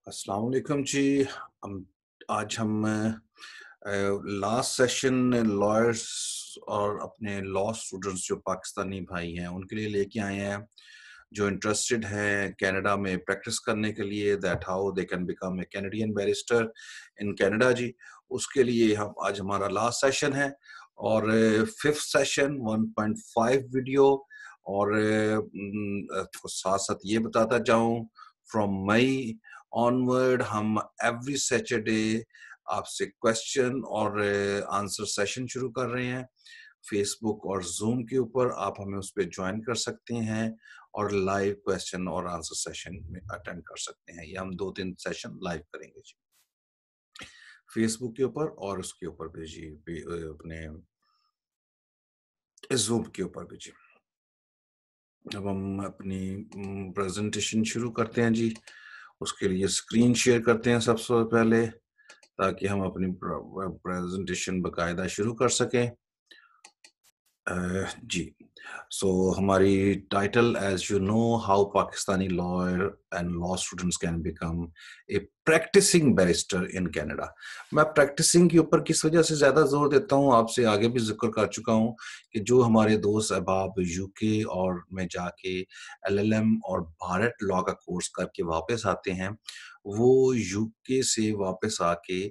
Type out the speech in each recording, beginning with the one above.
अस्सलाम वालेकुम जी। हम आज हम लास्ट सेशन लॉयर्स और अपने लॉ स्टूडेंट्स जो पाकिस्तानी भाई हैं उनके लिए लेके आए हैं जो इंटरेस्टेड हैं कनाडा में प्रैक्टिस करने के लिए, that how they can become a Canadian barrister in Canada ji. उसके लिए हम आज हमारा लास्ट सेशन है और फिफ्थ सेशन 1.5 वीडियो। और साथ साथ ये बताता जाऊं, फ्रॉम मई ऑनवर्ड हम एवरी सैटरडे आपसे क्वेश्चन और आंसर सेशन शुरू कर रहे हैं। फेसबुक और जूम के ऊपर आप हमें उस पर ज्वाइन कर सकते हैं और लाइव क्वेश्चन और आंसर सेशन में अटेंड कर सकते हैं। ये हम 2-3 सेशन लाइव करेंगे जी, फेसबुक के ऊपर और उसके ऊपर भी जी, अपने जूम के ऊपर भी जी। अब हम अपनी प्रेजेंटेशन शुरू करते हैं जी। उसके लिए स्क्रीन शेयर करते हैं सबसे पहले, ताकि हम अपनी प्रेजेंटेशन बकायदा शुरू कर सकें। जी, सो हमारी title, as you know, how Pakistani lawyer and law students can become a practising barrister in Canada. मैं प्रैक्टिसिंग के ऊपर किस वजह से ज्यादा जोर देता हूँ, आपसे आगे भी जिक्र कर चुका हूँ कि जो हमारे दोस्त अहबाब यूके और में जाके एलएलएम और भारत लॉ का कोर्स करके वापस आते हैं, वो यूके से वापस आके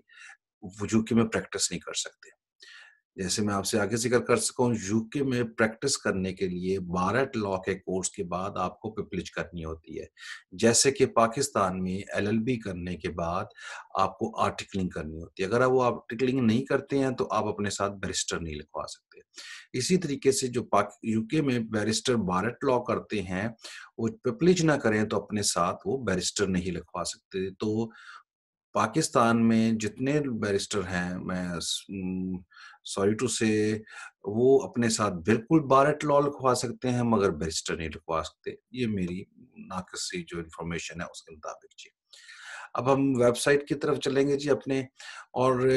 वो यूके में प्रैक्टिस नहीं कर सकते। जैसे मैं आपसे आगे जिक्र कर सकूं, यूके में प्रैक्टिस करने के लिए भारत लॉ के कोर्स के बाद आपको पिपलिज करनी होती है। जैसे कि पाकिस्तान में एलएलबी करने के बाद आपको आर्टिकलिंग करनी होती है। अगर आप वो आर्टिकलिंग नहीं करते हैं तो आप अपने साथ बैरिस्टर नहीं लिखवा सकते। इसी तरीके से जो यूके में बैरिस्टर भारत लॉ करते हैं, वो पिपलिज ना करें तो अपने साथ वो बैरिस्टर नहीं लिखवा सकते। तो पाकिस्तान में जितने बैरिस्टर हैं, मैं सॉरी टू से, वो अपने साथ बिल्कुल भारत लॉ लिखवा सकते हैं मगर बैरिस्टर नहीं लिखवा सकते। ये मेरी नाक़िसी जो इन्फॉर्मेशन है उसके मुताबिक जी। अब हम वेबसाइट की तरफ चलेंगे जी अपने। और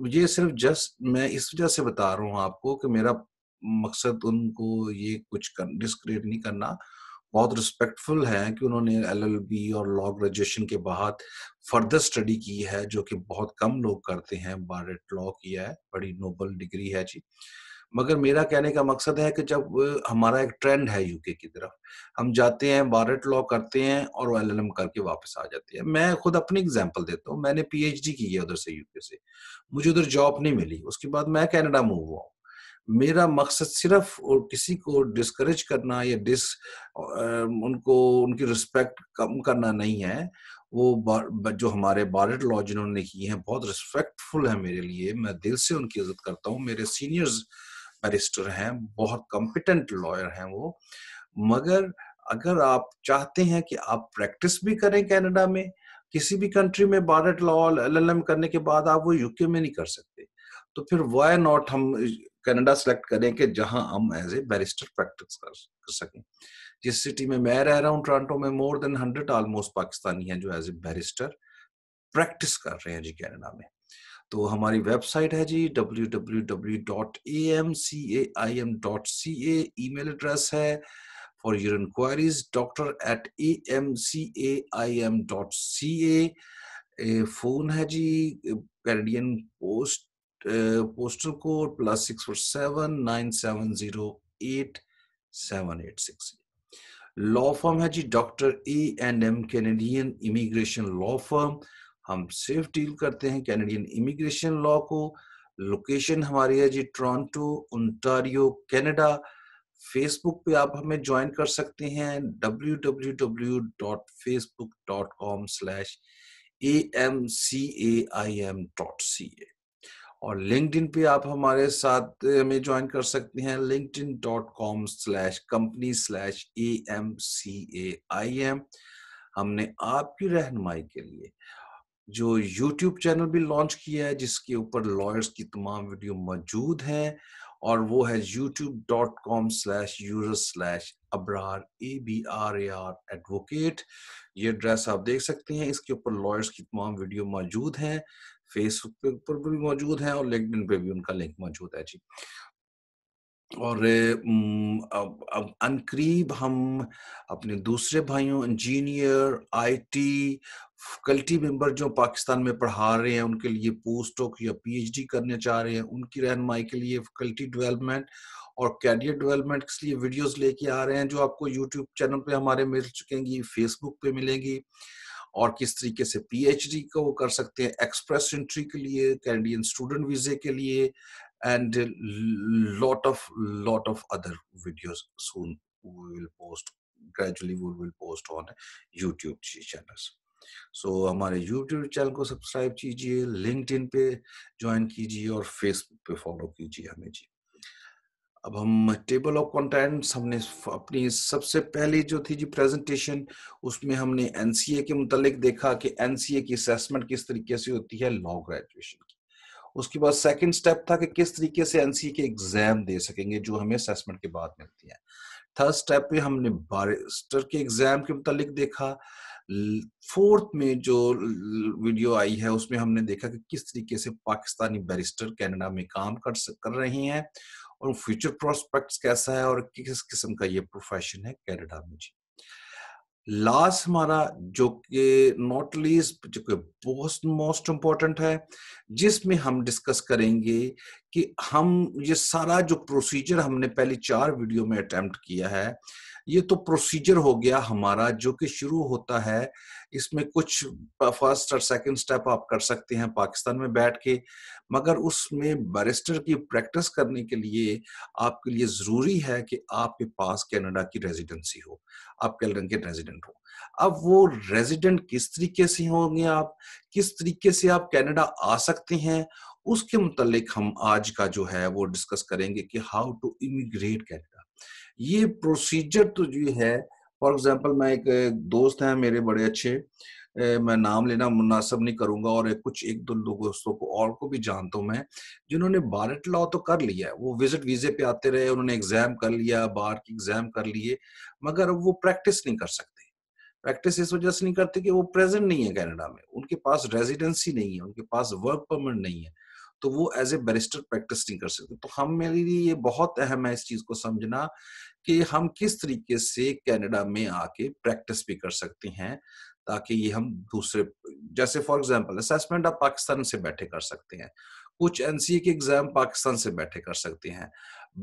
ये सिर्फ जस्ट मैं इस वजह से बता रहा हूँ आपको कि मेरा मकसद उनको ये कुछ डिस्क्रेडिट नहीं करना। बहुत रिस्पेक्टफुल है कि उन्होंने एलएलबी और लॉ ग्रेजुएशन के बाद फर्दर स्टडी की है, जो कि बहुत कम लोग करते हैं। भारत लॉ किया है, बड़ी नोबल डिग्री है जी। मगर मेरा कहने का मकसद है कि जब हमारा एक ट्रेंड है यूके की तरफ, हम जाते हैं भारत लॉ करते हैं और एलएलएम करके वापस आ जाते हैं। मैं खुद अपनी एग्जांपल देता हूँ, मैंने पीएचडी की है उधर से, यूके से। मुझे उधर जॉब नहीं मिली, उसके बाद मैं कनाडा मूव हुआ। मेरा मकसद सिर्फ और किसी को डिस्करेज करना या उनको उनकी रिस्पेक्ट कम करना नहीं है। वो जो हमारे भारत लॉ जिन्होंने की है बहुत रिस्पेक्टफुल है मेरे लिए, मैं दिल से उनकी इज्जत करता हूँ। मेरे सीनियर्स बैरिस्टर हैं, बहुत कॉम्पिटेंट लॉयर हैं वो। मगर अगर आप चाहते हैं कि आप प्रैक्टिस भी करें कनाडा में, किसी भी कंट्री में भारत लॉ एलएलएम करने के बाद आप वो यूके में नहीं कर सकते। तो फिर व्हाई नॉट हम कनाडा सेलेक्ट करें कि जहां हम एज ए बैरिस्टर प्रैक्टिस कर सकें। जिस सिटी में मैं रह रहा हूँ, टोरंटो में, मोर देन 100 ऑलमोस्ट पाकिस्तानी हैं जो एज ए बैरिस्टर प्रैक्टिस कर रहे हैं जी कनाडा में। तो हमारी वेबसाइट है जी www.amcaim.ca। ईमेल एड्रेस है for your inquiries doctor@amcaim.ca। Phone है जी Canadian postal code +647-970-8786। Law firm है जी Dr. A&M Canadian immigration law firm. हम सिर्फ डील करते हैं कैनेडियन इमिग्रेशन लॉ को। लोकेशन हमारी है जी टोरंटो, ओंटारियो, कनाडा। फेसबुक पे आप हमें ज्वाइन कर सकते हैं www.facebook.com/amcaim.ca। और लिंक्डइन पे आप हमारे साथ हमें ज्वाइन कर सकते हैं linkedin.com/company/amcaim। हमने आपकी रहनुमाई के लिए जो यूट्यूब चैनल भी लॉन्च किया है, जिसके ऊपर लॉयर्स की तमाम वीडियो मौजूद हैं, और वो है youtube.com/user/abrar एडवोकेट। ये एड्रेस आप देख सकते हैं, इसके ऊपर लॉयर्स की तमाम वीडियो मौजूद हैं। फेसबुक पे ऊपर भी मौजूद हैं और लिंक्डइन पे भी उनका लिंक मौजूद है जी। और अब अनकरीब हम अपने दूसरे भाइयों, इंजीनियर, आईटी, फैकल्टी मेंबर जो पाकिस्तान में पढ़ा रहे हैं, उनके लिए पोस्ट डॉक या पीएचडी करने चाह रहे हैं, उनकी रहनुमाई के लिए फैकल्टी डेवलपमेंट और कैरियर डेवलपमेंट के लिए वीडियोस लेके आ रहे हैं, जो आपको यूट्यूब चैनल पे हमारे मिल चुकेंगी, फेसबुक पे मिलेंगी। और किस तरीके से पीएचडी को वो कर सकते हैं, एक्सप्रेस एंट्री के लिए, कैनेडियन स्टूडेंट वीजे के लिए, and lot of other videos soon we will post, gradually we will post on YouTube channels. सो हमारे यूट्यूब चैनल को सब्सक्राइब कीजिए, लिंक्डइन पे ज्वाइन कीजिए और फेसबुक पे फॉलो कीजिए हमें जी। अब हम टेबल ऑफ कंटेंट्स, हमने अपनी सबसे पहली जो थी जी प्रेजेंटेशन, उसमें हमने एनसीए के मुतालिक देखा कि एनसीए की असेसमेंट किस तरीके से होती है लॉ ग्रेजुएशन की। उसके बाद सेकंड स्टेप था कि किस तरीके से एनसीए के एग्जाम दे सकेंगे जो हमें असेसमेंट के बाद मिलती है। थर्ड स्टेप पे हमने बारिस्टर के एग्जाम के मुतालिक देखा। फोर्थ में जो वीडियो आई है उसमें हमने देखा कि किस तरीके से पाकिस्तानी बैरिस्टर कनाडा में काम कर रहे हैं और फ्यूचर प्रोस्पेक्ट्स कैसा है और किस किस्म का ये प्रोफेशन है कनाडा में जी। लास्ट हमारा जो कि नॉट लीस्ट, जो कि बहुत मोस्ट इम्पोर्टेंट है, जिसमें हम डिस्कस करेंगे कि हम ये सारा जो प्रोसीजर हमने पहली 4 वीडियो में अटेम्प्ट किया है, ये तो प्रोसीजर हो गया हमारा जो कि शुरू होता है। इसमें कुछ फर्स्ट और सेकंड स्टेप आप कर सकते हैं पाकिस्तान में बैठ के, मगर उसमें बैरिस्टर की प्रैक्टिस करने के लिए आपके लिए जरूरी है कि आपके पास कनाडा की रेजिडेंसी हो, आप कनाडा के रेजिडेंट हो। अब वो रेजिडेंट किस तरीके से होंगे, आप किस तरीके से आप कनाडा आ सकते हैं, उसके मुतालिक हम आज का जो है वो डिस्कस करेंगे कि हाउ टू इमिग्रेट कनाडा। ये प्रोसीजर तो जो है, फॉर एग्जांपल मैं एक दोस्त हैं मेरे बड़े अच्छे, मैं नाम लेना मुनासिब नहीं करूंगा, और कुछ एक दो लोग दोस्तों को और को भी जानता हूं मैं, जिन्होंने बार लॉ तो कर लिया है, वो विजिट वीजे पे आते रहे, उन्होंने एग्जाम कर लिया, बार की एग्जाम कर लिए, मगर अब वो प्रैक्टिस नहीं कर सकते। प्रैक्टिस इस वजह से नहीं करते कि वो प्रेजेंट नहीं है कनाडा में, उनके पास रेजिडेंसी नहीं है, उनके पास वर्क परमिट नहीं है, तो वो एज ए बैरिस्टर प्रैक्टिस नहीं कर सकते। तो हम, मेरे लिए ये बहुत अहम है इस चीज को समझना कि हम किस तरीके से कनाडा में आके प्रैक्टिस भी कर सकते हैं, ताकि ये हम दूसरे, जैसे फॉर एग्जांपल असेसमेंट आप पाकिस्तान से बैठे कर सकते हैं, कुछ एनसीए के एग्जाम पाकिस्तान से बैठे कर सकते हैं।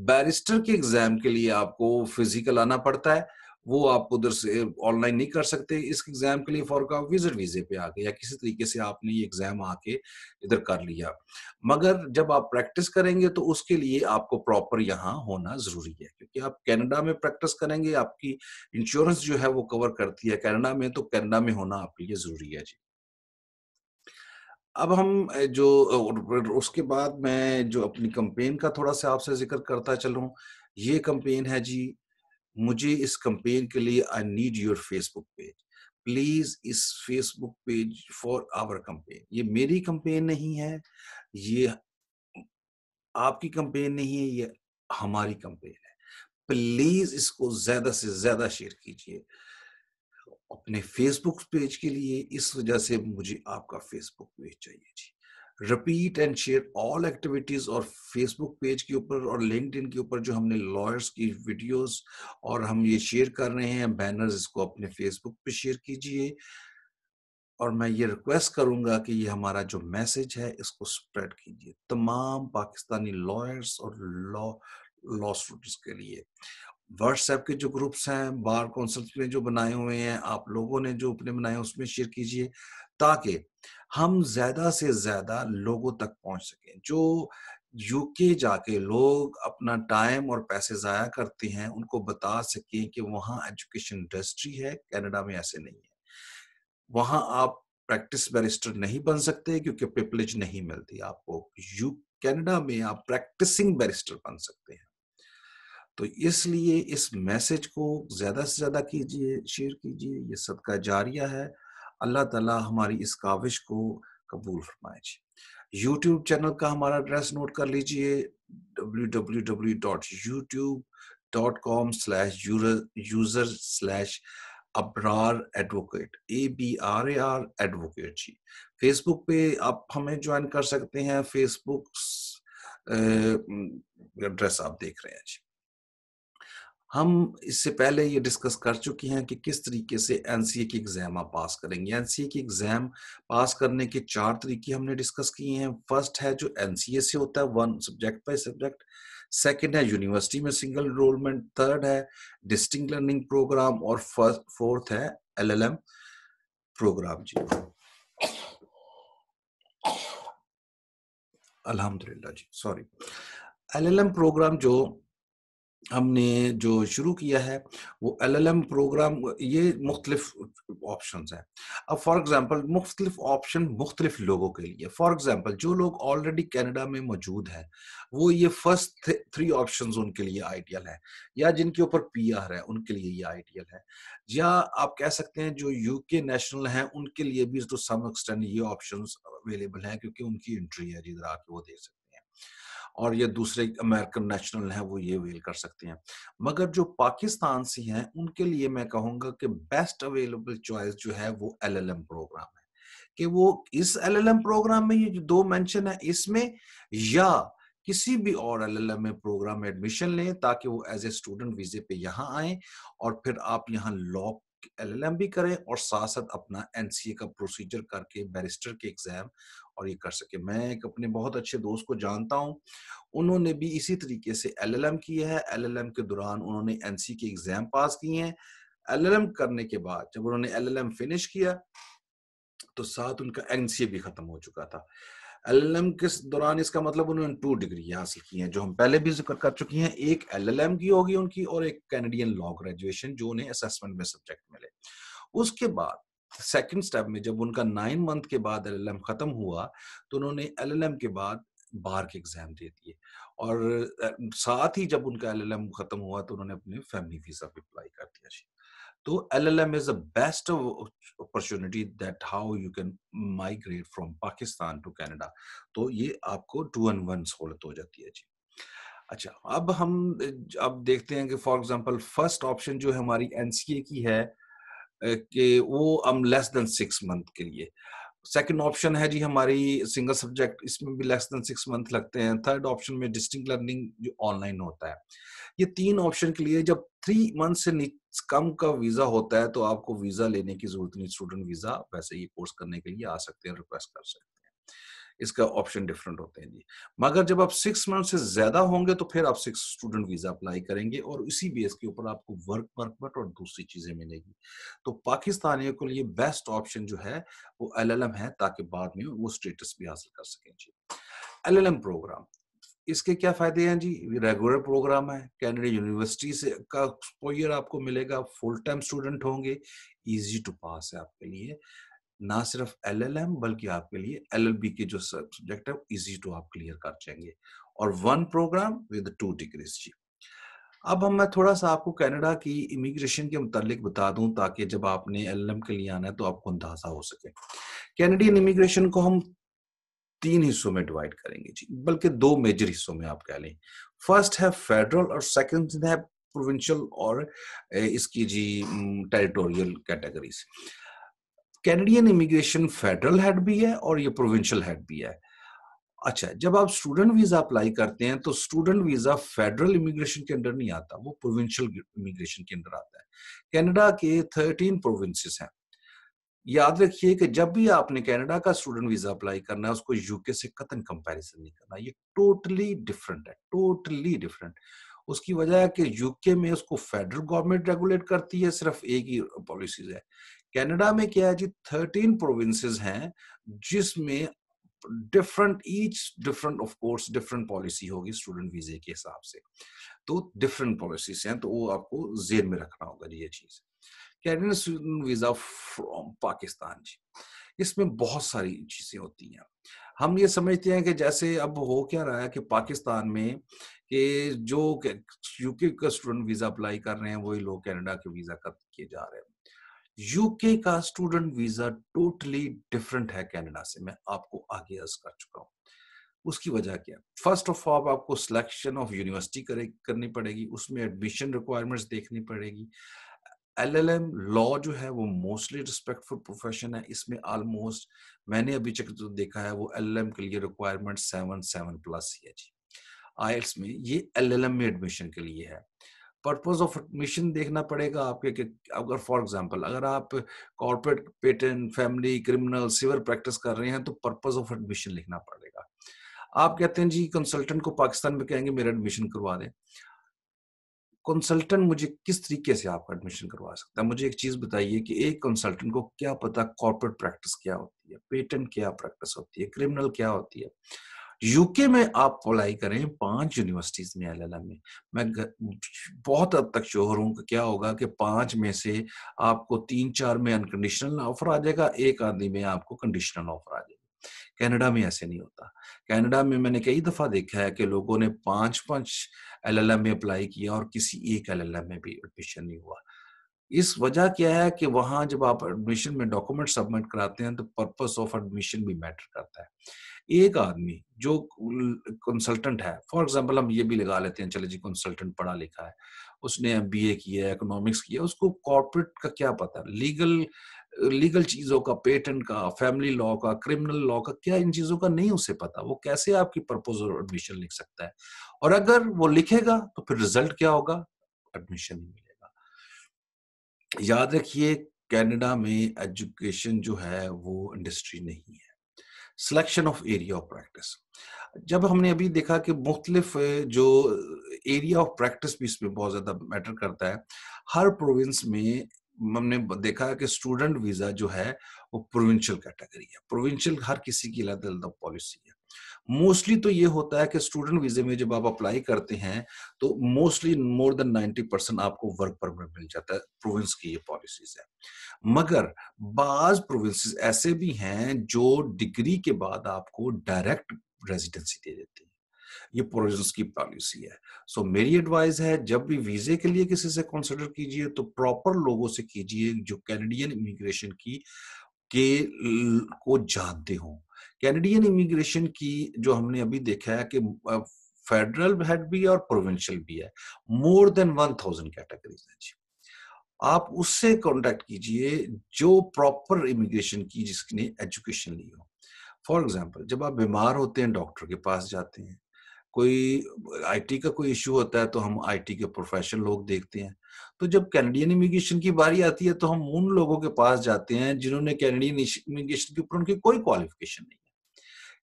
बैरिस्टर के एग्जाम के लिए आपको फिजिकल आना पड़ता है, वो आप उधर से ऑनलाइन नहीं कर सकते। इस एग्जाम के लिए फॉर का विजिट वीजे पे आके या किसी तरीके से आपने ये एग्जाम आके इधर कर लिया, मगर जब आप प्रैक्टिस करेंगे तो उसके लिए आपको प्रॉपर यहाँ होना जरूरी है, क्योंकि आप कनाडा में प्रैक्टिस करेंगे, आपकी इंश्योरेंस जो है वो कवर करती है कनाडा में, तो कनाडा में होना आपके लिए जरूरी है जी। अब हम उसके बाद मैं जो अपनी कंपेन का थोड़ा सा आपसे जिक्र करता चलूं, ये कंपेन है जी, मुझे इस कंपेन के लिए I need your Facebook page, please इस Facebook page for our campaign. ये मेरी कंपेन नहीं है, ये आपकी कंपेन नहीं है, ये हमारी कंपेन है। प्लीज इसको ज्यादा से ज्यादा शेयर कीजिए अपने फेसबुक पेज के लिए। इस वजह से मुझे आपका फेसबुक पेज चाहिए जी। Repeat and share all activities, और फेसबुक पेज के ऊपर और लिंक्डइन के ऊपर जो हमने लॉयर्स की वीडियोस और हम ये शेयर कर रहे हैं बैनर्स, इसको अपने फेसबुक पे शेयर कीजिए। और मैं ये रिक्वेस्ट करूंगा कि ये हमारा जो मैसेज है इसको स्प्रेड कीजिए तमाम पाकिस्तानी लॉयर्स और लॉ लॉ स्टूडेंट्स के लिए। व्हाट्सएप के जो ग्रुप्स हैं बार काउंसिल्स में जो बनाए हुए हैं, आप लोगों ने जो अपने बनाए हैं उसमें शेयर कीजिए, ताकि हम ज्यादा से ज्यादा लोगों तक पहुंच सकें। जो यूके जाके लोग अपना टाइम और पैसे जाया करते हैं, उनको बता सकें कि वहाँ एजुकेशन इंडस्ट्री है, कनाडा में ऐसे नहीं है। वहां आप प्रैक्टिस बैरिस्टर नहीं बन सकते क्योंकि प्रिविलेज नहीं मिलती आपको। यू कनाडा में आप प्रैक्टिसिंग बैरिस्टर बन सकते हैं। तो इसलिए इस मैसेज को ज्यादा से ज्यादा कीजिए, शेयर कीजिए, ये सदका जारिया है। अल्लाह ताला हमारी इस काविश को कबूल फरमाए जी। यूट्यूब चैनल का हमारा एड्रेस नोट कर लीजिए, www.youtube.com/user/अबरार एडवोकेट, ABRAR एडवोकेट जी। फेसबुक पे आप हमें ज्वाइन कर सकते हैं, फेसबुक एड्रेस आप देख रहे हैं जी। हम इससे पहले ये डिस्कस कर चुके हैं कि किस तरीके से एनसीए की एग्जाम आप पास करेंगे। एनसीए की एग्जाम पास करने के 4 तरीके हमने डिस्कस किए हैं। फर्स्ट है जो एनसीए से होता है, 1 सब्जेक्ट बाय सब्जेक्ट। सेकंड है यूनिवर्सिटी में सिंगल एनरोलमेंट। थर्ड है डिस्टिंक्ट लर्निंग प्रोग्राम और फोर्थ है एलएलएम प्रोग्राम जी। अल्हम्दुलिल्लाह जी, सॉरी। एलएलएम प्रोग्राम जो हमने जो शुरू किया है वो एलएलएम प्रोग्राम, ये मुख्तलिफ ऑप्शंस हैं। अब फॉर एग्जांपल मुख्तलिफ ऑप्शन मुख्तलिफ लोगों के लिए। फॉर एग्जांपल जो लोग ऑलरेडी कनाडा में मौजूद हैं वो ये फर्स्ट 3 ऑप्शंस उनके लिए आइडियल है, या जिनके ऊपर पीआर है उनके लिए ये आइडियल है, या आप कह सकते हैं जो यूके नेशनल हैं उनके लिए भी टू सम एक्सटेंड ये ऑप्शंस अवेलेबल हैं, क्योंकि उनकी एंट्री है जिधर आके वो दे सकते हैं, और ये दूसरे अमेरिकन नेशनल हैं वो ये अवेल कर सकते हैं। मगर जो पाकिस्तान से हैं उनके लिए मैं कहूँगा कि बेस्ट अवेलेबल चॉइस जो है वो एलएलएम प्रोग्राम है, कि वो इस एलएलएम प्रोग्राम में ये जो 2 मेंशन है इसमें, या किसी भी और एलएलएम में प्रोग्राम में एडमिशन लें ताकि वो एज ए स्टूडेंट वीजे पे यहाँ आए और फिर आप यहाँ लॉ एलएलएम भी करें और साथ साथ अपना एनसीए का प्रोसीजर करके बैरिस्टर के एग्जाम और ये कर सके। मैं एक अपने बहुत अच्छे दोस्त को जानता हूँ, उन्होंने भी इसी तरीके से एलएलएम किया है। एलएलएम के दौरान उन्होंने एनसी के एग्जाम पास किए हैं। एलएलएम करने के बाद जब उन्होंने एलएलएम फिनिश किया तो साथ उनका एनसीए भी खत्म हो चुका था। एलएलएम के दौरान इसका मतलब उन्होंने 2 डिग्री हासिल की हैं, जो हम पहले भी जिक्र कर चुके हैं। एक एलएलएम की होगी उनकी और एक कैनेडियन लॉ ग्रेजुएशन जो उन्हें असेसमेंट में सब्जेक्ट मिले। उसके बाद सेकंड स्टेप में जब उनका 9 मंथ के बाद एलएलएम खत्म हुआ तो उन्होंने एलएलएम के बाद बार के एग्जाम दे दिए, और साथ ही जब उनका एलएलएम खत्म हुआ तो उन्होंने अपने फैमिली वीजा भी अप्लाई कर दिया जी। तो LLM is the best opportunity that how you can migrate from Pakistan to Canada। तो ये आपको 2-in-1 सहूलत हो जाती है जी। अच्छा, अब हम अब देखते हैं कि फॉर एग्जांपल फर्स्ट ऑप्शन जो है हमारी एनसीए की है, कि वो हम लेस देन 6 मंथ के लिए। सेकंड ऑप्शन है जी हमारी सिंगल सब्जेक्ट, इसमें भी लेस देन 6 मंथ लगते हैं। थर्ड ऑप्शन में डिस्टिंक्ट लर्निंग जो ऑनलाइन होता है। ये 3 ऑप्शन के लिए जब 3 मंथ से कम का वीजा होता है तो आपको वीजा लेने की जरूरत नहीं, स्टूडेंट वीजा वैसे ही कोर्स करने के लिए आ सकते हैं, रिक्वेस्ट कर सकते हैं। इसका ऑप्शन डिफरेंट होते हैं जी। मगर जब आप 6 मंथ से ज्यादा होंगे तो फिर आप 6 स्टूडेंट वीजा अप्लाई करेंगे और इसी बेस के ऊपर आपको वर्क परमिट और दूसरी चीजें मिलेगी। तो पाकिस्तानियों के लिए बेस्ट ऑप्शन जो है वो एलएलएम है, ताकि बाद में वो स्टेटस भी हासिल कर सकें जी। एलएलएम प्रोग्राम, इसके क्या फायदे हैं जी? रेगुलर प्रोग्राम है, कैनेडियन यूनिवर्सिटी से का एक्सपोजर आपको मिलेगा, फुल टाइम स्टूडेंट होंगे, इजी टू पास है आपके लिए। ना सिर्फ एलएलएम बल्कि आपके लिए एलएलबी के जो सब्जेक्ट है इजी टू आप क्लियर कर जाएंगे, और 1 प्रोग्राम विद 2 डिग्रीज जी। अब हम मैं थोड़ा सा आपको कनाडा की इमिग्रेशन के मुतालिक बता दूं ताकि जब आपने एलएलएम के लिए आना है तो आपको अंदाजा हो सके। कैनेडियन इमिग्रेशन को हम 3 हिस्सों में डिवाइड करेंगे जी, बल्कि 2 मेजर हिस्सों में आप कह लें। फर्स्ट है फेडरल और सेकंड है प्रोविंशियल और इसकी जी territorial categories. Canadian immigration federal head भी है और ये प्रोविंशियल हेड भी है। अच्छा, जब आप स्टूडेंट वीजा अप्लाई करते हैं तो स्टूडेंट वीजा फेडरल इमिग्रेशन के अंडर नहीं आता, वो प्रोविंशियल इमिग्रेशन के अंडर आता है। कनाडा के 13 प्रोविंसेस हैं। याद रखिए कि जब भी आपने कनाडा का स्टूडेंट वीजा अप्लाई करना है उसको यूके से कतई कंपैरिजन नहीं करना, ये टोटली डिफरेंट है, टोटली डिफरेंट। उसकी वजह है कि यूके में उसको फेडरल गवर्नमेंट रेगुलेट करती है, सिर्फ एक ही पॉलिसीज है। कनाडा में क्या है जी, 13 प्रोविंसेस हैं जिसमें different each different of course different policy होगी स्टूडेंट वीजे के हिसाब से। तो डिफरेंट पॉलिसीज हैं, तो वो आपको जेहन में रखना होगा जी ये चीज। Canadian student visa from Pakistan जी, इसमें बहुत सारी चीजें होती हैं। हम ये समझते हैं कि जैसे अब हो क्या रहा है कि पाकिस्तान में कि जो यूके का स्टूडेंट वीजा अप्लाई कर रहे हैं वही लोग कनाडा के वीजा कर किए जा रहे हैं। यूके का स्टूडेंट वीजा टोटली डिफरेंट है कनाडा से, मैं आपको आगे अर्ज कर चुका हूँ। उसकी वजह क्या है? फर्स्ट ऑफ ऑल आपको सिलेक्शन ऑफ यूनिवर्सिटी करनी पड़ेगी, उसमें एडमिशन रिक्वायरमेंट्स देखनी पड़ेगी। एलएलएम लॉ जो है वो मोस्टली रिस्पेक्टफुल प्रोफेशन है, इसमें ऑलमोस्ट मैंने अभी तक जो देखा है वो एलएलएम के लिए रिक्वायरमेंट 7 प्लस ही है जी। आईएल्स में ये एलएलएम में एडमिशन के लिए है। पर्पस ऑफ एडमिशन देखना पड़ेगा आपके कि अगर फॉर एग्जांपल अगर आप corporate, patent, family, criminal, civil practice कर रहे हैं तो पर्पस ऑफ एडमिशन लिखना पड़ेगा। आप कहते हैं जी कंसल्टेंट को पाकिस्तान में कहेंगे मेरा एडमिशन करवा दें। कंसल्टेंट मुझे किस तरीके से आपका एडमिशन करवा सकता है? मुझे एक चीज़ बताइए कि एक कंसल्टेंट को क्या पता कॉर्पोरेट प्रैक्टिस क्या होती है, पेटेंट क्या प्रैक्टिस होती है, क्रिमिनल क्या होती है। यूके में आप अप्लाई करें 5 यूनिवर्सिटीज़ में एलएलएम में। मैं ग बहुत हद तक श्योर हूँ कि क्या होगा कि 5 में से आपको 3-4 में अनकंडीशनल ऑफर आ जाएगा, 1 आधे में आपको कंडीशनल ऑफर आ जाएगा। कनाडा में ऐसे नहीं होता। कनाडा में मैंने कई दफ़ा देखा है कि लोगों ने 5-5 एलएलएम में अप्लाई किया और किसी एक एलएलएम में भी एडमिशन नहीं हुआ। इस वजह क्या है कि वहाँ जब आप एडमिशन में डॉक्यूमेंट सबमिट कराते हैं तो पर्पस ऑफ एडमिशन भी मैटर करता है। एक आदमी जो कंसल्टेंट है, फॉर एग्जांपल हम ये भी लगा लेते हैं, चले जी कंसल्टेंट पढ़ा लिखा है, उसने एमबीए किया है, इकोनॉमिक्स किया, उसको कॉर्पोरेट का क्या पता, लीगल लीगल चीजों का, पेटेंट का, फैमिली लॉ का, क्रिमिनल लॉ का, क्या इन चीजों का नहीं उसे पता। वो कैसे आपकी प्रपोजल एडमिशन लिख सकता है? और अगर वो लिखेगा तो फिर रिजल्ट क्या होगा? एडमिशन ही मिलेगा। याद रखिए, कनाडा में एजुकेशन जो है वो इंडस्ट्री नहीं है। Selection of area of practice, जब हमने अभी देखा कि मुख्तलिफ जो एरिया ऑफ प्रैक्टिस भी इसमें बहुत ज्यादा मैटर करता है। हर प्रोविंस में हमने देखा है कि स्टूडेंट वीजा जो है वो प्रोविंशियल कैटेगरी है। प्रोविंशियल हर किसी की अलग अलग पॉलिसी है। मोस्टली तो ये होता है कि स्टूडेंट वीजे में जब आप अप्लाई करते हैं तो मोस्टली मोर देन 90% आपको वर्क परमिट मिल जाता है। प्रोविंस की ये पॉलिसीज है। मगर बाज प्रोविंसेस ऐसे भी हैं जो डिग्री के बाद आपको डायरेक्ट रेजिडेंसी दे देते हैं। ये प्रोविंस की पॉलिसी है। सो मेरी एडवाइस है, जब भी वीजे के लिए किसी से कंसिडर कीजिए तो प्रॉपर लोगों से कीजिए जो कैनेडियन इमिग्रेशन की को जानते हो। कैनेडियन इमिग्रेशन की जो हमने अभी देखा है कि फेडरल हेड भी है और प्रोविंशियल भी है। मोर देन 1000 कैटेगरीज है जी। आप उससे कांटेक्ट कीजिए जो प्रॉपर इमिग्रेशन की जिसने एजुकेशन ली हो। फॉर एग्जांपल जब आप बीमार होते हैं डॉक्टर के पास जाते हैं, कोई आईटी का कोई इश्यू होता है तो हम आईटी के प्रोफेशनल लोग देखते हैं। तो जब कैनेडियन इमिग्रेशन की बारी आती है तो हम उन लोगों के पास जाते हैं जिन्होंने कैनेडियन इमिग्रेशन के ऊपर उनकी कोई क्वालिफिकेशन नहीं है।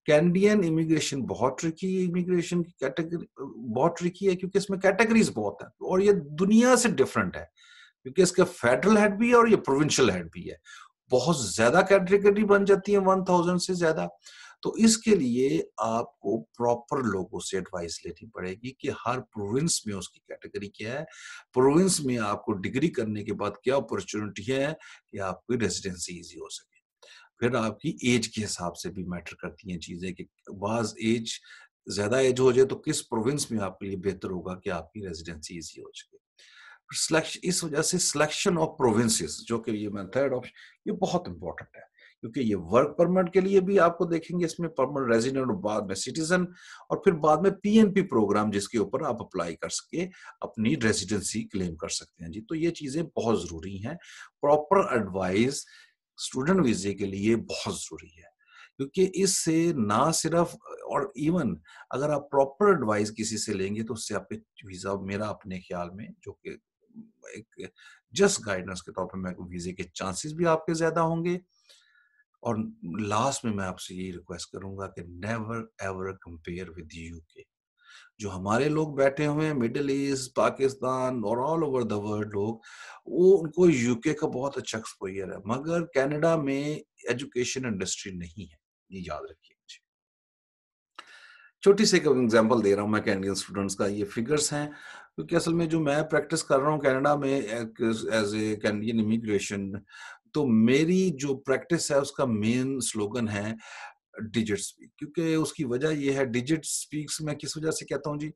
कैनेडियन इमिग्रेशन बहुत ट्रिकी इमिग्रेशन की कैटेगरी, बहुत ट्रिकी है क्योंकि इसमें कैटेगरीज बहुत है और ये दुनिया से डिफरेंट है क्योंकि इसका फेडरल हेड भी है और ये प्रोविंशियल हेड भी है। बहुत ज्यादा कैटेगरी बन जाती है 1000 से ज्यादा। तो इसके लिए आपको प्रॉपर लोगों से एडवाइस लेनी पड़ेगी कि हर प्रोविंस में उसकी कैटेगरी क्या है, प्रोविंस में आपको डिग्री करने के बाद क्या अपॉर्चुनिटी है कि आपकी रेजिडेंसी इजी हो सके। फिर आपकी एज के हिसाब से भी मैटर करती हैं चीजें कि बाज एज ज्यादा एज हो जाए तो किस प्रोविंस में आपके लिए बेहतर होगा कि आपकी रेजिडेंसी इजी हो सके। सिलेक्शन, इस वजह से सिलेक्शन ऑफ प्रोविंसेस जो कि ये मैं थर्ड ऑप्शन, ये बहुत इंपॉर्टेंट है क्योंकि ये वर्क परमिट के लिए भी आपको देखेंगे इसमें परमानेंट रेजिडेंट और बाद में सिटीजन और फिर बाद में पीएनपी प्रोग्राम जिसके ऊपर आप अप्लाई कर सके अपनी रेजिडेंसी क्लेम कर सकते हैं जी। तो ये चीजें बहुत जरूरी हैं। प्रॉपर एडवाइस स्टूडेंट वीजे के लिए बहुत जरूरी है क्योंकि इससे ना सिर्फ और इवन अगर आप प्रॉपर एडवाइस किसी से लेंगे तो उससे आपके वीजा, मेरा अपने ख्याल में जो कि एक जस्ट गाइडेंस के तौर पर मैं वीजे के चांसेस भी आपके ज्यादा होंगे। और लास्ट में मैं आपसे यही रिक्वेस्ट करूंगा कि never ever compare with UK. जो हमारे लोग बैठे हुए हैं मिडिल ईस्ट, पाकिस्तान और ऑल ओवर द वर्ल्ड लोग, वो उनको यूके का बहुत अच्छा एक्सपोजर है मगर कनाडा में एजुकेशन इंडस्ट्री नहीं है। ये याद रखिए मुझे। छोटी सी एक एग्जांपल दे रहा हूँ मैं कैनेडियन स्टूडेंट्स का, ये फिगर्स हैं क्योंकि असल में जो मैं प्रैक्टिस कर रहा हूँ कनाडा में एज ए कैनेडियन इमिग्रेशन, तो मेरी जो प्रैक्टिस है उसका मेन स्लोगन है डिजिट स्पीक। क्योंकि उसकी वजह ये है, डिजिट स्पीक्स मैं किस वजह से कहता हूँ जी,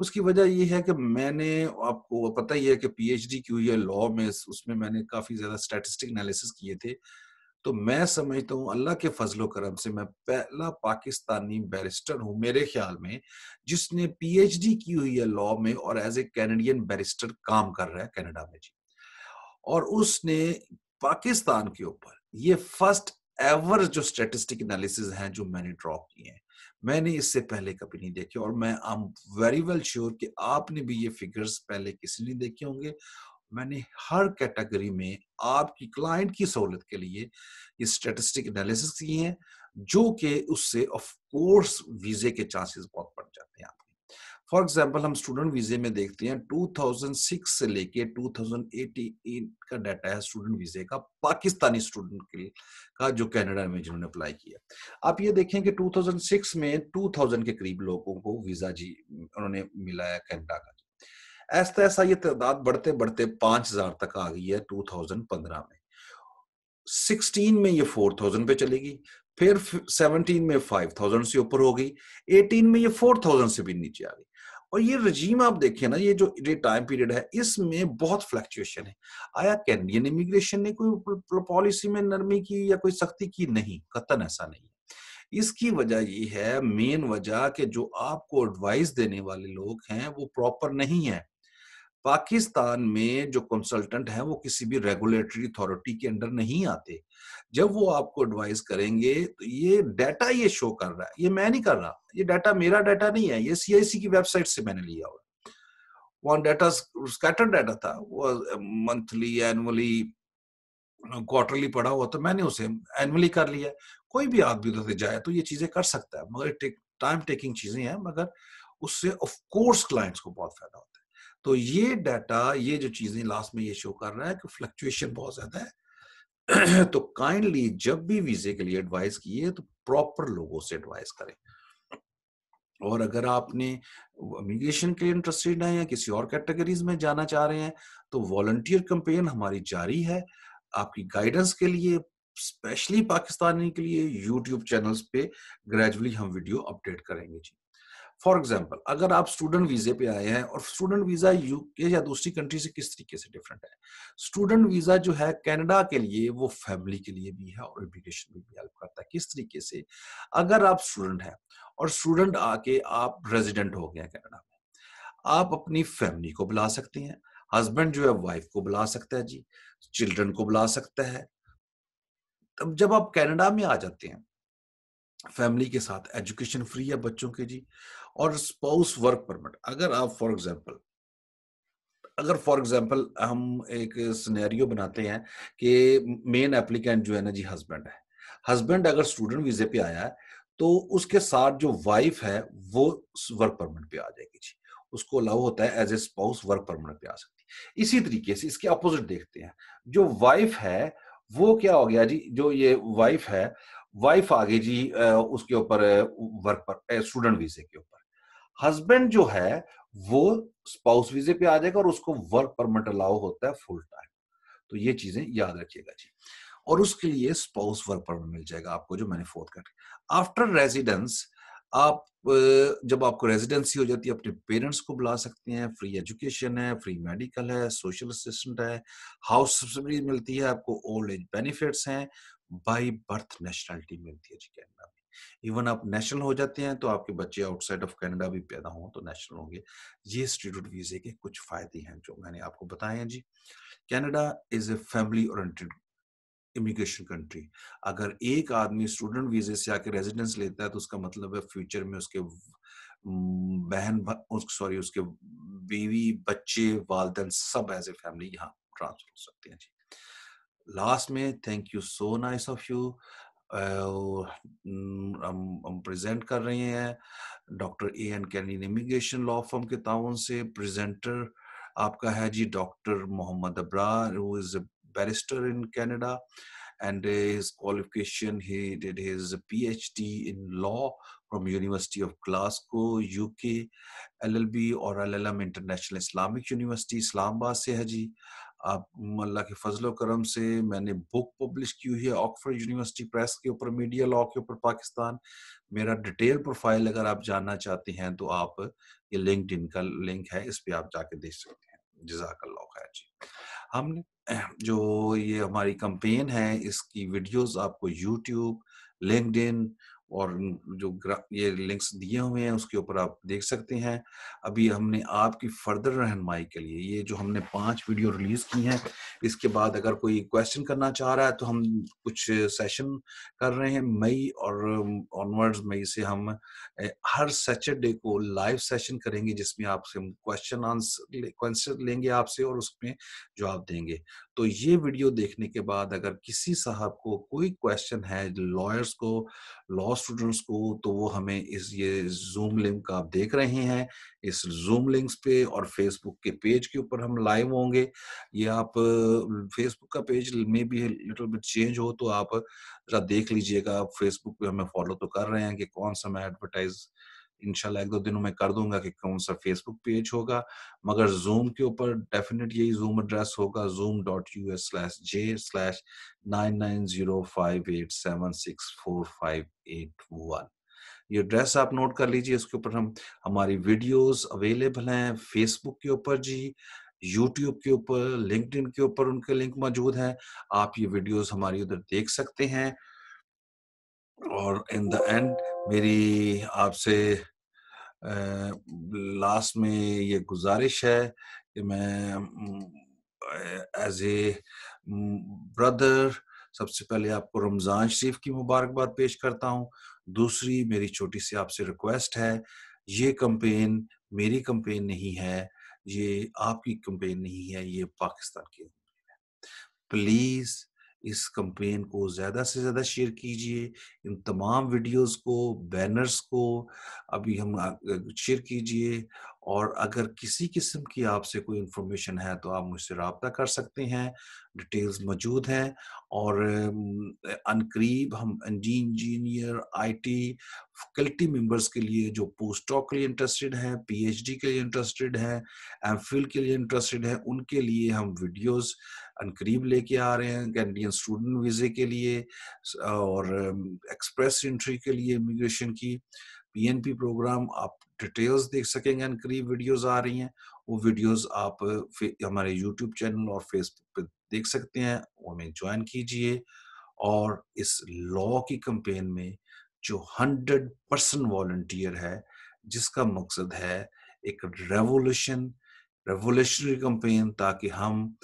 उसकी वजह ये है कि मैंने, आपको पता ही है कि पीएचडी की हुई है लॉ में, उसमें मैंने काफी ज्यादा स्टैटिस्टिक एनालिसिस किए थे। तो मैं समझता हूँ अल्लाह के फजलो करम से मैं पहला पाकिस्तानी बैरिस्टर हूँ मेरे ख्याल में जिसने पीएचडी की हुई है लॉ में और एज ए कैनेडियन बैरिस्टर काम कर रहा है कनाडा में जी। और उसने पाकिस्तान के ऊपर ये फर्स्ट एवर जो स्टैटिस्टिक एनालिसिस हैं जो मैंने ड्रॉ किए हैं, मैंने इससे पहले कभी नहीं देखे और मैं I am very well sure कि आपने भी ये फिगर्स पहले किसी नहीं देखे होंगे। मैंने हर कैटेगरी में आपकी क्लाइंट की सहूलियत के लिए ये स्टैटिस्टिक एनालिसिस किए हैं, जो कि उससे ऑफ कोर्स वीजे के चांसेस बहुत बढ़ जाते हैं आपके। फॉर एग्जांपल हम स्टूडेंट वीजे में देखते हैं 2006 से लेके 2018 का डाटा है स्टूडेंट वीजे का, पाकिस्तानी स्टूडेंट के लिए का जो कनाडा में जिन्होंने अप्लाई किया। आप ये देखें कि 2006 में 2000 के करीब लोगों को वीजा जी उन्होंने मिला है कनाडा का। ऐसा ऐसा ये तादाद बढ़ते बढ़ते 5000 तक आ गई है 2015 में। 16 में ये 4000 पे चलेगी, फिर 17 में 5000 से ऊपर हो गई, 18 में ये 4000 से भी नीचे आ गई। और ये रजीम आप देखें ना, ये जो ये टाइम पीरियड है, इसमें बहुत फ्लक्चुएशन है। आया कैनेडियन इमिग्रेशन ने कोई पॉलिसी में नरमी की या कोई सख्ती की? नहीं, कतन ऐसा नहीं है। इसकी वजह ये है, मेन वजह कि जो आपको एडवाइस देने वाले लोग हैं वो प्रॉपर नहीं है। पाकिस्तान में जो कंसल्टेंट हैं वो किसी भी रेगुलेटरी अथॉरिटी के अंडर नहीं आते। जब वो आपको एडवाइस करेंगे तो ये डाटा ये शो कर रहा है, ये मैं नहीं कर रहा, ये डाटा मेरा डाटा नहीं है, ये सीआईसी की वेबसाइट से मैंने लिया हुआ। वहाँ डाटा स्कैटर डाटा था, वो मंथली एनुअली क्वार्टरली पड़ा हुआ, तो मैंने उसे एनुअली कर लिया। कोई भी आदमी उधर से जाए तो ये चीजें कर सकता है, मगर टाइम टेकिंग चीजें हैं, मगर उससे ऑफ कोर्स क्लाइंट्स को बहुत फायदा होता है। तो ये डाटा, ये जो चीजें लास्ट में ये शो कर रहा है कि फ्लक्चुएशन बहुत ज्यादा है। तो काइंडली जब भी वीजे के लिए एडवाइस किए तो प्रॉपर लोगों से एडवाइस करें। और अगर आपने इमिग्रेशन के लिए इंटरेस्टेड हैं या किसी और कैटेगरीज में जाना चाह रहे हैं, तो वॉलंटियर कैंपेन हमारी जारी है आपकी गाइडेंस के लिए, स्पेशली पाकिस्तानी के लिए। यूट्यूब चैनल्स पे ग्रेजुअली हम वीडियो अपडेट करेंगे जी। फॉर एग्जाम्पल, अगर आप स्टूडेंट वीजे पे आए हैं, और स्टूडेंट वीजा यूके या दूसरी कंट्री से किस तरीके से डिफरेंट है? स्टूडेंट वीजा जो है कनाडा के लिए, वो फैमिली के लिए भी है और इमिग्रेशन में भी हेल्प करता है। किस तरीके से? अगर आप स्टूडेंट हैं और स्टूडेंट आके आप रेजिडेंट हो गए कनाडा में, आप अपनी फैमिली को बुला सकते हैं। हस्बैंड जो है वाइफ को बुला सकता है जी, चिल्ड्रन को बुला सकता है। तब जब आप कनाडा में आ जाते हैं फैमिली के साथ, एजुकेशन फ्री है बच्चों के जी। और स्पाउस वर्क परमिट, अगर फॉर एग्जांपल हम एक सिनेरियो बनाते हैं कि मेन एप्लीकेंट जो है ना जी हस्बैंड है। हस्बैंड अगर स्टूडेंट वीजे पे आया है, तो उसके साथ जो वाइफ है वो वर्क परमिट पे आ जाएगी जी। उसको अलाउ होता है as a spouse work permit पे आ सकती है। इसी तरीके से इसके अपोजिट देखते हैं, जो वाइफ है वो क्या हो गया जी, जो ये वाइफ है, वाइफ आ गई जी उसके ऊपर वर्क पर स्टूडेंट वीजे के ऊपर। हस्बैंड जो है वो स्पाउस वीजे पे आ जाएगा और उसको वर्क परमिट अलाउ होता है फुल टाइम। तो ये चीजें याद रखिएगा जी। और उसके लिए स्पाउस वर्क परमिट मिल जाएगा आपको, जो मैंने फोर्थ कर। आफ्टर रेजिडेंस, आप जब आपको रेजिडेंसी हो जाती है, अपने पेरेंट्स को बुला सकते हैं। फ्री एजुकेशन है, फ्री मेडिकल है, सोशल असिस्टेंट है, हाउस सब्सिडी मिलती है आपको, ओल्ड एज बेनिफिट्स हैं, बाय बर्थ नेशनलिटी मिलती है जी कनाडा में। इवन आप नेशनल हो जाते हैं तो आपके बच्चे आउटसाइड ऑफ कनाडा भी पैदा हों तो नेशनल होंगे। ये स्टूडेंट वीजे के कुछ फायदे हैं जो मैंने आपको बताए हैं जी। Canada is a family oriented immigration country. अगर एक आदमी स्टूडेंट वीजे से आके रेजिडेंस लेता है तो उसका मतलब है फ्यूचर में उसके सॉरी, उसके बीवी, बच्चे, वालदेन सब एज ए फैमिली यहाँ ट्रांसफर हो सकते हैं जी। लास्ट में thank you so nice of you. हम प्रेजेंट कर रहे हैं doctor A N Canadian immigration law firm के ताउन से। प्रेजेंटर आपका है जी doctor Mohammad Abrar, who is a barrister in Canada, and his qualification, he did his PhD in law from University of Glasgow, UK, LLB और LLM international Islamic university Islamabad से है जी। आप अल्लाह के फजलो करम से मैंने बुक पब्लिश की हुई है ऑक्सफोर्ड यूनिवर्सिटी प्रेस के ऊपर, मीडिया लॉ के ऊपर पाकिस्तान। मेरा डिटेल प्रोफाइल अगर आप जानना चाहते हैं तो आप ये लिंक्डइन का लिंक है, इस पे आप जाके देख सकते हैं। जज़ाकल्लाह खैर जी। हमने जो ये हमारी कैंपेन है, इसकी वीडियोस आपको यूट्यूब, लिंक्डइन और ये लिंक्स दिए हुए हैं उसके ऊपर आप देख सकते हैं। अभी हमने आपकी फर्दर रहनुमाई के लिए ये जो हमने 5 वीडियो रिलीज़ की हैं, इसके बाद अगर कोई क्वेश्चन करना चाह रहा है तो हम कुछ सेशन कर रहे हैं मई और ऑनवर्ड्स मई से हम हर सैटरडे को लाइव सेशन करेंगे जिसमें आपसे हम क्वेश्चन लेंगे आपसे और उसमें जवाब देंगे। तो ये वीडियो देखने के बाद अगर किसी साहब को कोई क्वेश्चन है लॉयर्स को, लॉ स्टूडेंट्स को, तो वो हमें इस ये ज़ूम लिंक आप देख रहे हैं, इस ज़ूम लिंक्स पे और फेसबुक के पेज के ऊपर हम लाइव होंगे। ये आप फेसबुक का पेज में भी लिटिल बिट चेंज हो तो आप ज़रा देख लीजिएगा। आप फेसबुक पे हमें फॉलो तो कर रहे हैं कि कौन-सा मैं एडवर्टाइज़ इंशाल्लाह 1-2 दिनों में कर दूँगा कि कौन-सा फेसबुक पेज होगा। मगर ज़ूम के ऊपर डेफ़िनेट यही ज़ूम एड्रेस होगा zoom.us/j/9905876458 ये एड्रेस आप नोट कर लीजिए। इसके ऊपर हम हमारी वीडियोज़ अवेलेबल हैं फेसबुक के ऊपर जी, यूट्यूब के ऊपर, लिंक्डइन के ऊपर उनके लिंक मौजूद हैं। आप ये वीडियोज़ हमारी उधर देख सकते हैं और इन द एंड मेरी आपसे लास्ट में ये गुज़ारिश है कि मैं एज़ ए ब्रदर सबसे पहले आपको रमज़ान शरीफ की मुबारकबाद पेश करता हूँ। दूसरी मेरी छोटी-सी आपसे रिक्वेस्ट है, ये कैंपेन मेरी कैंपेन नहीं है, ये आपकी कैंपेन नहीं है, ये पाकिस्तान की प्लीज़ इस कैंपेन को ज़्यादा से ज़्यादा शेयर कीजिए। इन तमाम वीडियोज़ को, बैनर्स को अभी हम शेयर कीजिए और अगर किसी किस्म की आपसे कोई इन्फॉर्मेशन है तो आप मुझसे राब्ता कर सकते हैं, डिटेल्स मौजूद हैं और अनकरीब हम इंजीनियर, आईटी फैकल्टी मेंबर्स के लिए जो पोस्टडॉक के लिए इंटरेस्टेड हैं, पीएचडी के लिए इंटरेस्टेड हैं, एमफिल के लिए इंटरेस्टेड हैं, उनके लिए हम वीडियोज़ अनकरीब लेके आ रहे हैं कैनेडियन स्टूडेंट वीज़े के लिए और एक्सप्रेस एंट्री के लिए इमिग्रेशन की पीएनपी प्रोग्राम आप डिटेल्स देख सकेंगे। अनकरीब वीडियोस आ रही हैं, वो वीडियोस आप हमारे यूट्यूब चैनल और फेसबुक पे देख सकते हैं, वो हमें ज्वाइन कीजिए और इस लॉ की कैंपेन में जो 100% वॉलंटियर है, जिसका मकसद है एक रेवोल्यूशनरी कैंपेन ताकि हम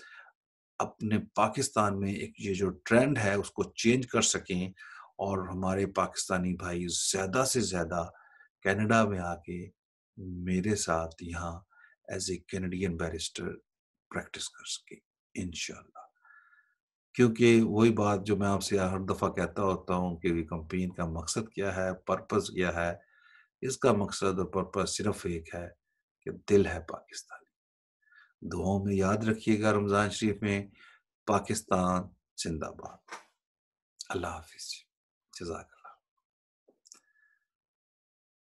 अपने पाकिस्तान में एक ये जो ट्रेंड है उसको चेंज कर सकें और हमारे पाकिस्तानी भाई ज़्यादा से ज़्यादा कनाडा में आके मेरे साथ यहाँ as a Canadian barrister practice कर सकें इंशाल्लाह। क्योंकि वही बात जो मैं आपसे हर दफ़ा कहता होता हूँ कि कैंपेन का मकसद क्या है, पर्पस क्या है? इसका मकसद और पर्पस सिर्फ़ एक है कि दिल है पाकिस्तानी। दुआओं में याद रखिएगा रमज़ान शरीफ में पाकिस्तान ज़िंदाबाद। अल्लाह हाफ़िज़। जज़ाक